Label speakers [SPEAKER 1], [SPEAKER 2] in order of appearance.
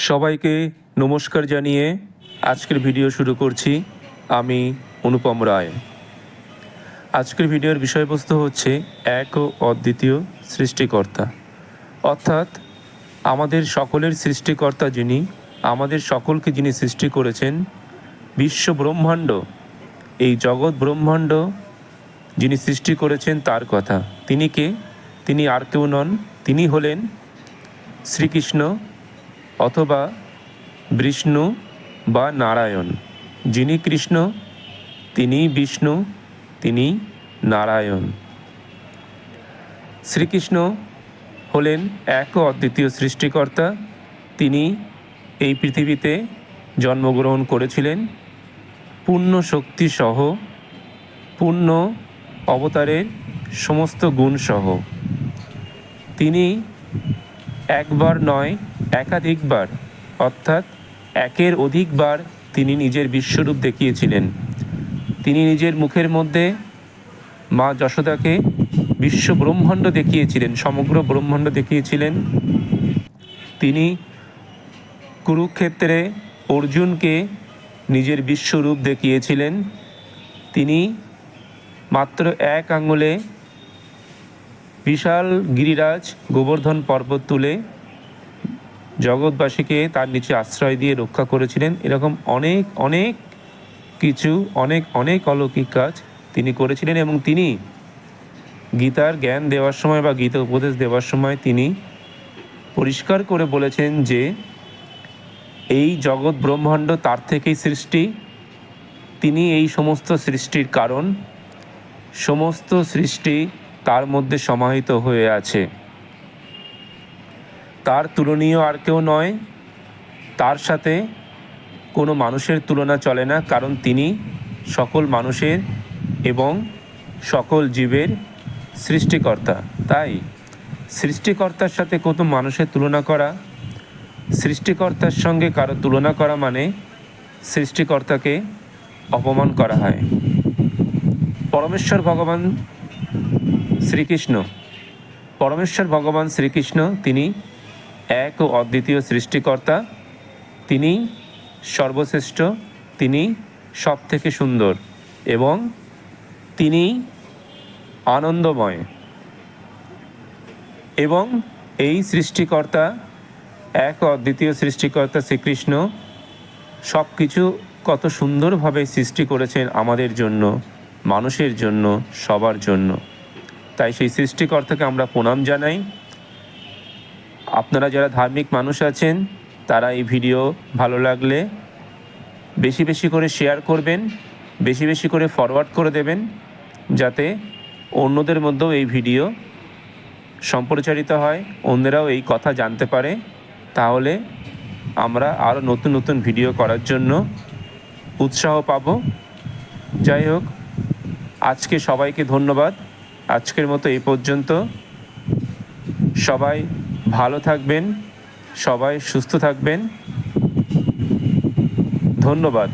[SPEAKER 1] সবাইকে নমস্কার জানিয়ে আজকের ভিডিও শুরু করছি। আমি অনুপম রায়। আজকের ভিডিওর বিষয়বস্তু হচ্ছে এক ও অদ্বিতীয় সৃষ্টিকর্তা, অর্থাৎ আমাদের সকলের সৃষ্টিকর্তা যিনি, আমাদের সকলকে যিনি সৃষ্টি করেছেন, বিশ্ব ব্রহ্মাণ্ড, এই জগৎ ব্রহ্মাণ্ড যিনি সৃষ্টি করেছেন তার কথা। তিনি কে? তিনি আর কেউ নন, তিনি হলেন শ্রীকৃষ্ণ অথবা বিষ্ণু বা নারায়ণ। যিনি কৃষ্ণ, তিনি বিষ্ণু, তিনি নারায়ণ। শ্রীকৃষ্ণ হলেন এক ও অদ্বিতীয় সৃষ্টিকর্তা। তিনি এই পৃথিবীতে জন্মগ্রহণ করেছিলেন পূর্ণ শক্তি সহ, পূর্ণ অবতারের সমস্ত গুণ সহ। তিনি একবার নয়, একাধিকবার, অর্থাৎ একের অধিকবার তিনি নিজের বিশ্বরূপ দেখিয়েছিলেন। তিনি নিজের মুখের মধ্যে মা যশোদাকে বিশ্ব ব্রহ্মাণ্ড দেখিয়েছিলেন, সমগ্র ব্রহ্মাণ্ড দেখিয়েছিলেন। তিনি কুরুক্ষেত্রে অর্জুনকে নিজের বিশ্বরূপ দেখিয়েছিলেন। তিনি মাত্র এক আঙুলে বিশাল গিরিরাজ গোবর্ধন পর্বত তুলে জগৎবাসীকে তার নিচে আশ্রয় দিয়ে রক্ষা করেছিলেন। এরকম অনেক অনেক কিছু, অনেক অলৌকিক কাজ তিনি করেছিলেন। এবং তিনি গীতার জ্ঞান দেওয়ার সময় বা গীতা উপদেশ দেওয়ার সময় তিনি পরিষ্কার করে বলেছেন যে এই জগৎ ব্রহ্মাণ্ড তার থেকেই সৃষ্টি, তিনি এই সমস্ত সৃষ্টির কারণ, সমস্ত সৃষ্টি তার মধ্যে সমাহিত হয়ে আছে। তার তুলনীয় আর কেউ নয়, তার সাথে কোনো মানুষের তুলনা চলে না, কারণ তিনি সকল মানুষের এবং সকল জীবের সৃষ্টিকর্তা। তাই সৃষ্টিকর্তার সাথে কোনো মানুষের তুলনা করা, সৃষ্টিকর্তার সঙ্গে কারো তুলনা করা মানে সৃষ্টিকর্তাকে অপমান করা হয়। পরমেশ্বর ভগবান শ্রীকৃষ্ণ তিনি এক ও অদ্বিতীয় সৃষ্টিকর্তা। তিনি সর্বশ্রেষ্ঠ, তিনি সব থেকে সুন্দর এবং তিনি আনন্দময়। এবং এই সৃষ্টিকর্তা, এক ও অদ্বিতীয় সৃষ্টিকর্তা শ্রীকৃষ্ণ সব কিছু কত সুন্দরভাবে সৃষ্টি করেছেন আমাদের জন্য, মানুষের জন্য, সবার জন্য। তাই সেই সৃষ্টিকর্তাকে আমরা প্রণাম জানাই। আপনারা যারা ধার্মিক মানুষ আছেন তারা এই ভিডিও ভালো লাগলে বেশি বেশি করে শেয়ার করবেন, বেশি বেশি করে ফরওয়ার্ড করে দেবেন, যাতে অন্যদের মধ্যেও এই ভিডিও সম্প্রচারিত হয়, অন্যরাও এই কথা জানতে পারে। তাহলে আমরা আরও নতুন নতুন ভিডিও করার জন্য উৎসাহ পাব। যাই হোক, আজকে সবাইকে ধন্যবাদ। আজকের মতো এই পর্যন্ত। সবাই ভালো থাকবেন, সবাই সুস্থ থাকবেন। ধন্যবাদ।